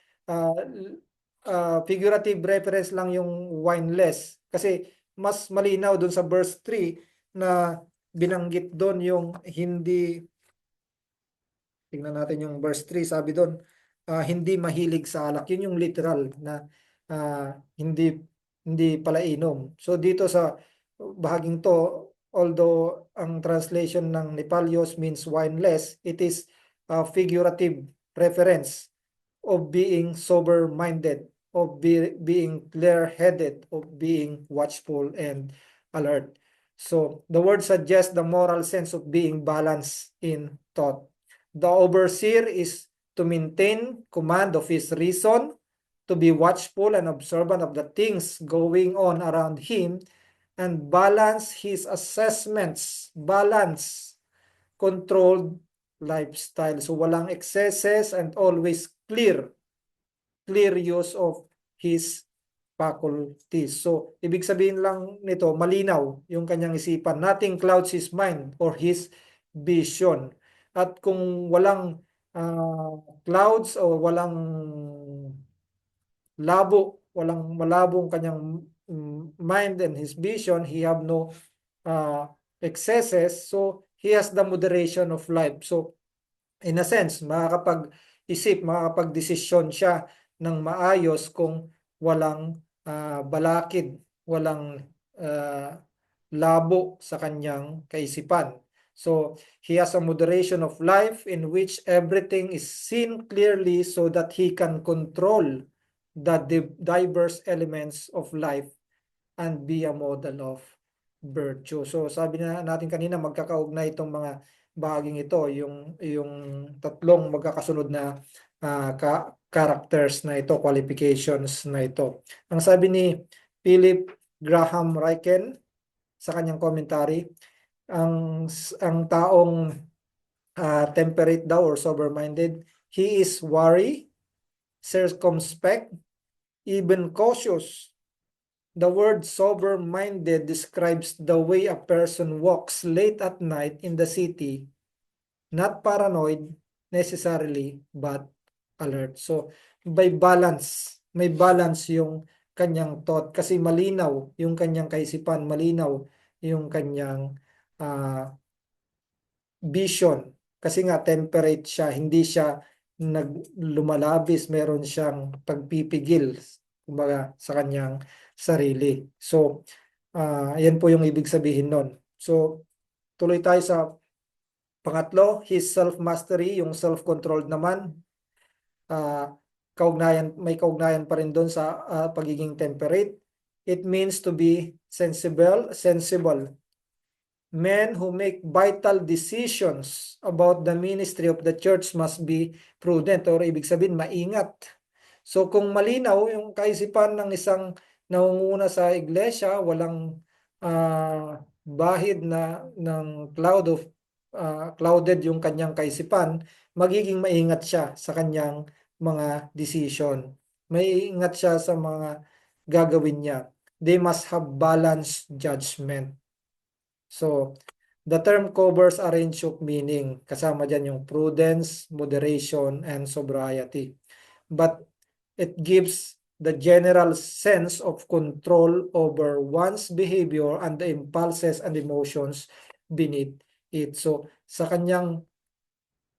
figurative reference lang yung wineless kasi mas malinaw dun sa verse 3 na binanggit doon yung hindi. Tingnan natin yung verse 3, sabi doon hindi mahilig sa alak. Yun yung literal na hindi pala inom. So dito sa bahaging to, although ang translation ng Nipalios means wineless, it is a figurative reference of being sober-minded, of being clear-headed, of being watchful and alert. So the word suggests the moral sense of being balanced in thought. The overseer is to maintain command of his reason, to be watchful and observant of the things going on around him, and balance his assessments, balance controlled lifestyle. So walang excesses and always clear use of his faculties. So ibig sabihin lang nito, malinaw yung kanyang isipan. Nothing clouds his mind or his vision. At kung walang clouds o walang walang malabong kanyang mind and his vision, he have no excesses, so he has the moderation of life. So in a sense, makakapag-isip, makakapag-desisyon siya ng maayos kung walang balakid, walang labo sa kanyang kaisipan. So he has a moderation of life in which everything is seen clearly so that he can control the diverse elements of life and be a model of virtue. So sabi na natin kanina, magkakaugnay itong mga bahaging ito, yung tatlong magkakasunod na characters na ito, qualifications na ito. Ang sabi ni Philip Graham Ryken sa kanyang commentary, ang taong temperate daw or sober-minded, he is wary, circumspect, even cautious. The word sober-minded describes the way a person walks late at night in the city, not paranoid, necessarily but alert. So may balance yung kanyang thought kasi malinaw yung kanyang kaisipan, malinaw yung kanyang vision. Kasi nga temperate siya, hindi siya lumalabis, meron siyang pagpipigil kumbaga sa kanyang sarili. So, yan po yung ibig sabihin nun. So, tuloy tayo sa pangatlo, his self-mastery, yung self-controlled naman. May kaugnayan pa rin doon sa pagiging temperate. It means to be sensible. Men who make vital decisions about the ministry of the church must be prudent, or ibig sabihin maingat. So kung malinaw yung kaisipan ng isang nangunguna sa iglesia, walang bahid na ng clouded yung kanyang kaisipan, magiging maingat siya sa kanyang mga decision. Maingat siya sa mga gagawin niya. They must have balanced judgment. So, the term covers a range of meaning. Kasama dyan yung prudence, moderation, and sobriety. But it gives the general sense of control over one's behavior and the impulses and emotions beneath it. So, sa kanyang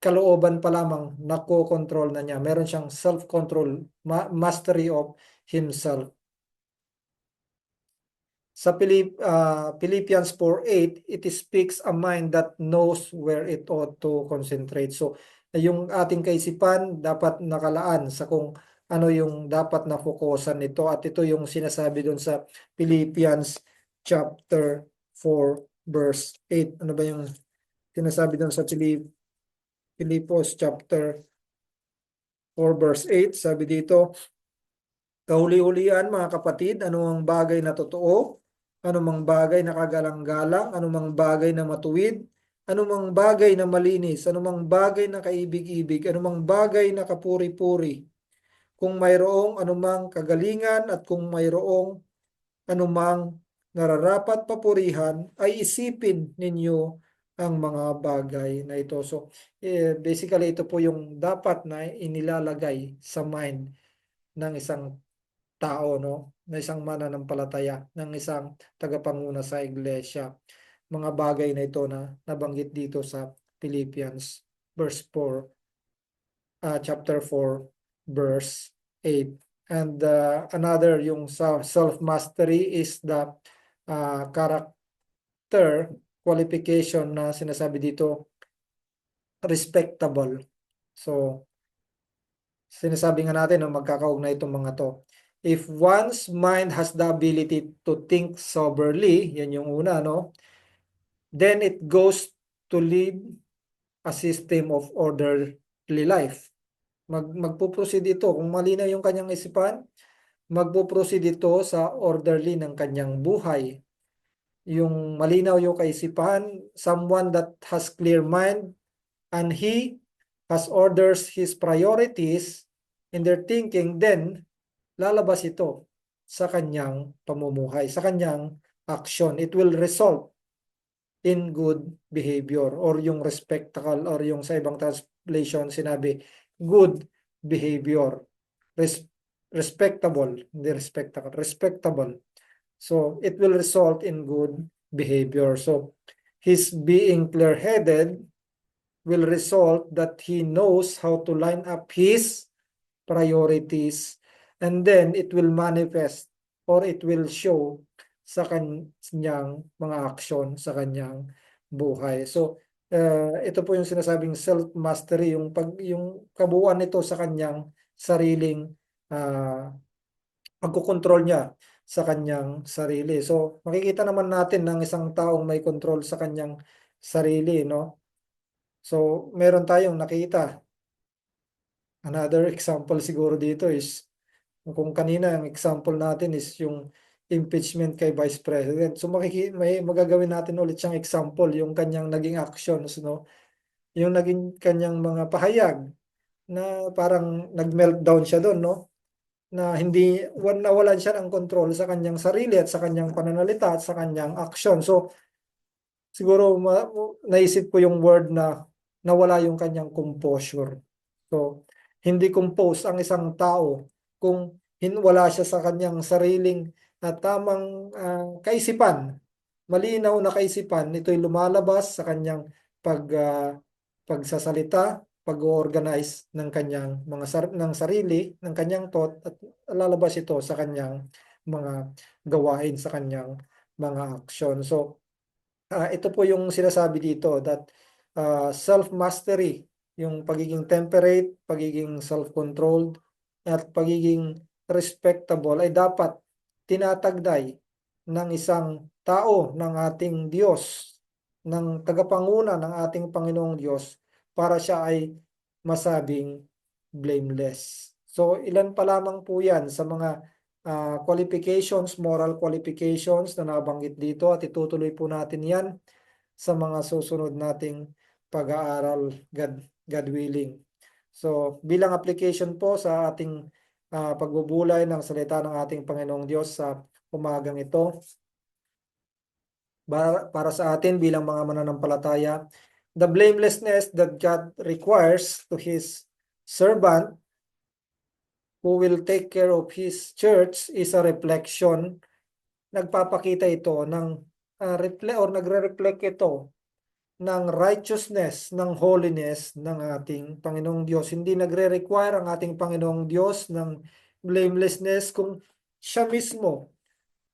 kalooban pa lamang, nako-control na niya. Meron siyang self-control, mastery of himself. Sa Philippians 4:8, it speaks a mind that knows where it ought to concentrate. So, yung ating kaisipan dapat nakalaan sa kung ano yung dapat na fokusan nito. At ito yung sinasabi doon sa Philippians chapter 4 verse 8. Ano ba yung sinasabi doon sa Philippos chapter 4 verse 8? Sabi dito, kahuli-hulian mga kapatid, anumang bagay na totoo, anumang bagay na kagalang-galang, anumang bagay na matuwid, anumang bagay na malinis, anumang bagay na kaibig-ibig, anumang bagay na kapuri-puri, kung mayroong anumang kagalingan at kung mayroong anumang nararapat papurihan, ay isipin ninyo ang mga bagay na ito. So, basically ito po yung dapat na inilalagay sa mind ng isang tao, no? Na isang mananampalataya, ng isang tagapanguna sa iglesia. Mga bagay na ito na nabanggit dito sa Philippians verse 4, chapter 4, verse 8. And another, yung self-mastery is the character qualification na sinasabi dito, respectable. So, sinasabi nga natin na magkakaugnay itong mga to. If one's mind has the ability to think soberly, yan yung una, no? Then it goes to lead a system of orderly life. Magpuproceed ito, kung malinaw yung kanyang isipan, magpuproceed ito sa orderly ng kanyang buhay. Yung malinaw yung kaisipan, someone that has clear mind, and he has orders his priorities in their thinking, then lalabas ito sa kanyang pamumuhay, sa kanyang action. It will result in good behavior, or yung respectable, or yung sa ibang translation sinabi good behavior. Respectable, hindi respectable, respectable. So it will result in good behavior. So his being clear-headed will result that he knows how to line up his priorities, and then it will manifest, or it will show sa kanyang mga aksyon sa kanyang buhay. So ito po yung sinasabing self-mastery, yung kabuuan nito sa kanyang sariling pagkokontrol niya sa kanyang sarili. So makikita naman natin ng isang taong may control sa kanyang sarili, no? So meron tayong nakita. Another example siguro dito is, kung kanina ang example natin is yung impeachment kay Vice President. So may magagawin natin ulit siyang example, yung kanyang naging actions, no? Yung naging kanyang mga pahayag na parang nag-meltdown siya doon, no? Na hindi nawalan siya ng control sa kanyang sarili at sa kanyang pananalita at sa kanyang action. So siguro naisip ko yung word na nawala yung kanyang composure. So, hindi compose ang isang tao kung wala siya sa kanyang sariling tamang kaisipan, malinaw na kaisipan. Ito'y lumalabas sa kanyang pagsasalita, pag-organize ng kanyang ng sarili, ng kanyang thought, at lalabas ito sa kanyang mga gawain, sa kanyang mga aksyon. So, ito po yung sinasabi dito that self-mastery, yung pagiging temperate, pagiging self-controlled, at pagiging respectable ay dapat tinatagday ng isang tao ng ating Diyos, ng tagapanguna ng ating Panginoong Diyos, para siya ay masabing blameless. So ilan pa lamang po yan sa mga qualifications, moral qualifications na nabanggit dito, at itutuloy po natin yan sa mga susunod nating pag-aaral, God willing. So bilang application po sa ating pagbubulay ng salita ng ating Panginoong Diyos sa umagang ito, para sa atin bilang mga mananampalataya, the blamelessness that God requires to His servant who will take care of His church is a reflection. Nagpapakita ito ng nagre-reflect ito ng righteousness, ng holiness ng ating Panginoong Diyos. Hindi nagre-require ang ating Panginoong Diyos ng blamelessness kung siya mismo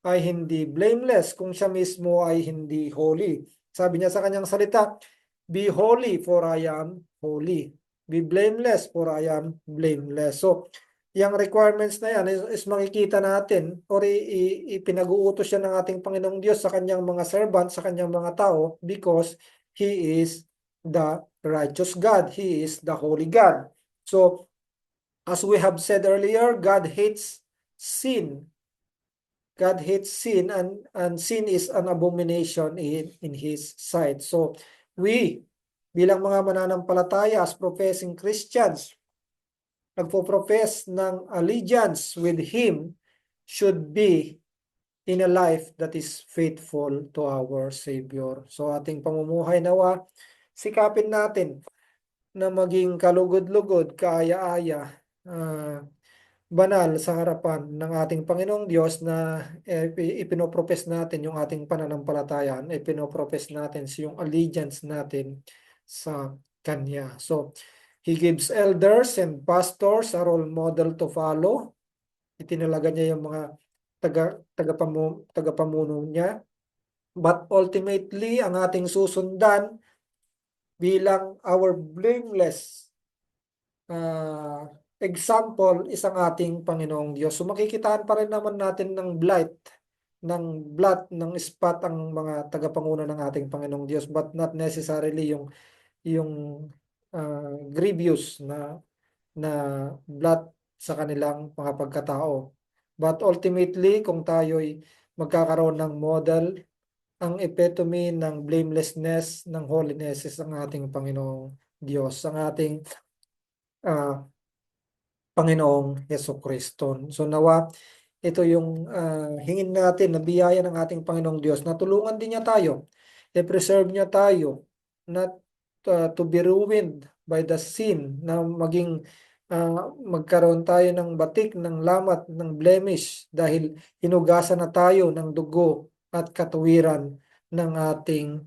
ay hindi blameless, kung siya mismo ay hindi holy. Sabi niya sa kanyang salita, be holy for I am holy. Be blameless for I am blameless. So, yung requirements na yan is makikita natin or ipinag-uutos siya ng ating Panginoong Diyos sa kanyang mga servant, sa kanyang mga tao, because He is the righteous God. He is the holy God. So, as we have said earlier, God hates sin. God hates sin, and sin is an abomination in His sight. So, we, bilang mga mananampalataya as professing Christians, nagpo-profess ng allegiance with Him, should be in a life that is faithful to our Savior. So, ating pamumuhay nawa, sikapin natin na maging kalugod-lugod, kaaya-aya, banal sa harapan ng ating Panginoong Diyos, na ipinopropes natin yung ating pananampalatayaan, ipinopropes natin yung allegiance natin sa Kanya. So, He gives elders and pastors a role model to follow. Itinalaga niya yung mga tagapamuno niya. But ultimately, ang ating susundan bilang our blameless example, isang ating Panginoong Diyos. So makikitaan pa rin naman natin ng blood, ng spot ang mga tagapanguna ng ating Panginoong Diyos, but not necessarily yung grievous na blood sa kanilang mga pagkatao. But ultimately, kung tayo'y magkakaroon ng model, ang epitome ng blamelessness, ng holiness is ang ating Panginoong Diyos, ang ating Panginoong Jesucristo. So nawa, ito yung hingin natin na biyaya ng ating Panginoong Diyos, na tulungan din niya tayo, i-preserve niya tayo, not to be ruined by the sin, na magkaroon tayo ng batik, ng lamat, ng blemish, dahil hinugasan na tayo ng dugo at katuwiran ng ating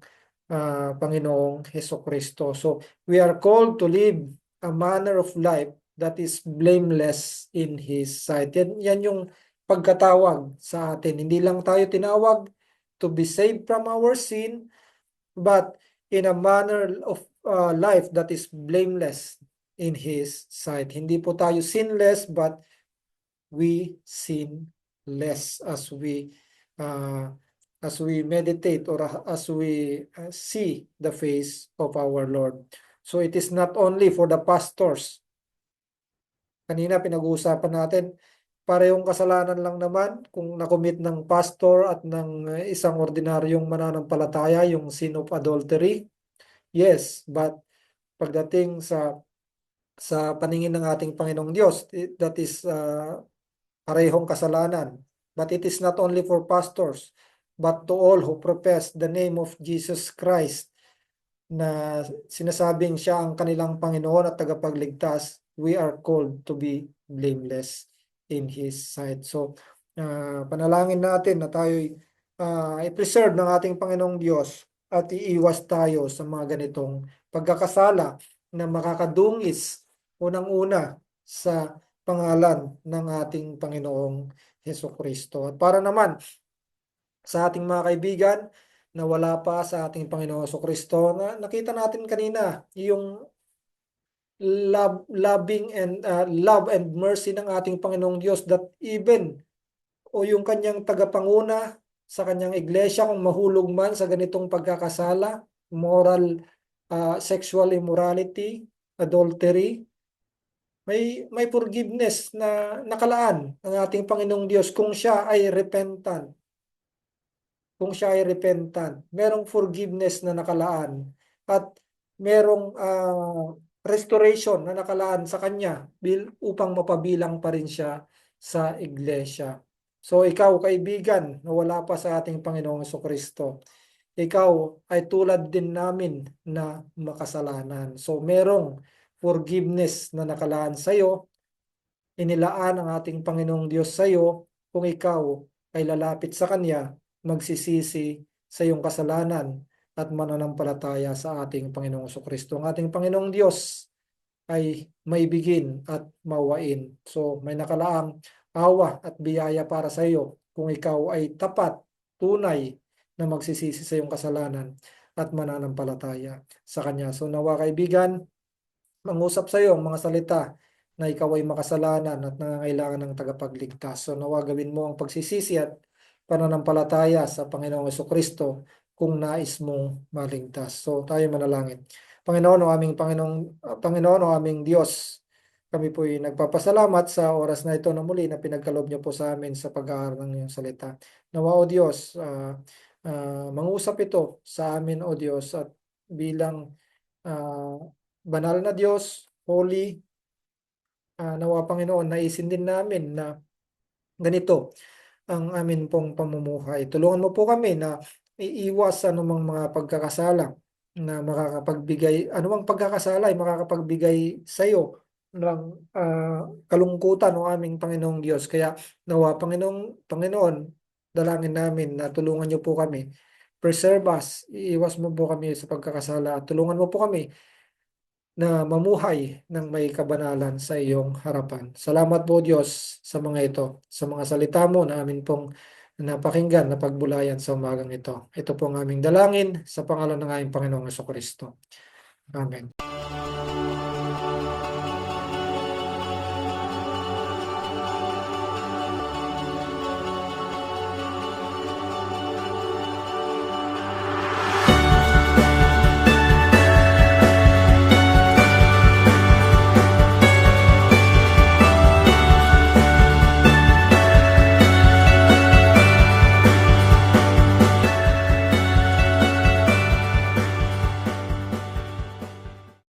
Panginoong Jesucristo. So we are called to live a manner of life that is blameless in His sight. Yan yung pagkatawag sa atin. Hindi lang tayo tinawag to be saved from our sin, but in a manner of life that is blameless in His sight. Hindi po tayo sinless, but we sin less as we meditate, or as we see the face of our Lord. So it is not only for the pastors. Kanina pinag-uusapan natin, parehong kasalanan lang naman kung nakomit ng pastor at ng isang ordinaryong mananampalataya, yung sin of adultery. Yes, but pagdating sa paningin ng ating Panginoong Diyos, that is parehong kasalanan. But it is not only for pastors, but to all who profess the name of Jesus Christ na sinasabing siya ang kanilang Panginoon at tagapagligtas, we are called to be blameless in His sight. So, panalangin natin na tayo'y i-preserve ng ating Panginoong Diyos at iiwas tayo sa mga ganitong pagkakasala na makakadungis unang-una sa pangalan ng ating Panginoong Hesukristo. At para naman sa ating mga kaibigan na wala pa sa ating Panginoong Hesukristo, na nakita natin kanina yung love and mercy ng ating Panginoong Diyos, that even o yung kanyang tagapanguna sa kanyang iglesia, kung mahulog man sa ganitong pagkakasala, moral, sexual immorality, adultery, may forgiveness na nakalaan ang ating Panginoong Diyos kung siya ay repentant. Kung siya ay repentant, merong forgiveness na nakalaan at merong restoration na nakalaan sa kanya upang mapabilang pa rin siya sa iglesia. So ikaw, kaibigan, na wala pa sa ating Panginoong Jesucristo, ikaw ay tulad din namin na makasalanan. So merong forgiveness na nakalaan sa iyo, inilaan ang ating Panginoong Diyos sa iyo kung ikaw ay lalapit sa Kanya, magsisisi sa iyong kasalanan at mananampalataya sa ating Panginoong Jesucristo. Ang ating Panginoong Diyos ay maibigin at mawain. So may nakalaang awa at biyaya para sa iyo kung ikaw ay tapat, tunay na magsisisi sa iyong kasalanan at mananampalataya sa Kanya. So nawa kaibigan, mangusap sa iyo ang mga salita na ikaw ay makasalanan at nangangailangan ng tagapagligtas. So nawa gawin mo ang pagsisisi at pananampalataya sa Panginoong Jesucristo kung nais mong maligtas. So tayo manalangin. Panginoon, Panginoon, o aming Diyos, kami po ay nagpapasalamat sa oras na ito na muli na pinagkaloob niyo po sa amin sa pag-aaral ng iyong salita. Nawa o Diyos, mangusap ito sa amin o Diyos at bilang banal na Diyos, holy, nawa Panginoon, naisin din namin na ganito ang amin pong pamumuhay. Tulungan mo po kami na iiwas sa anumang mga pagkakasala na anumang pagkakasala ay makakapagbigay sa iyo ng kalungkutan ng aming Panginoong Diyos. Kaya nawa Panginoon, dalangin namin na tulungan niyo po kami. Preserve us, iiwas mo po kami sa pagkakasala at tulungan mo po kami na mamuhay ng may kabanalan sa iyong harapan. Salamat po Diyos sa mga ito, sa mga salita mo na amin pong napakinggan na pagbulayan sa umagang ito. Ito po ang aming dalangin sa pangalan ng aming Panginoong Jesucristo. Amen.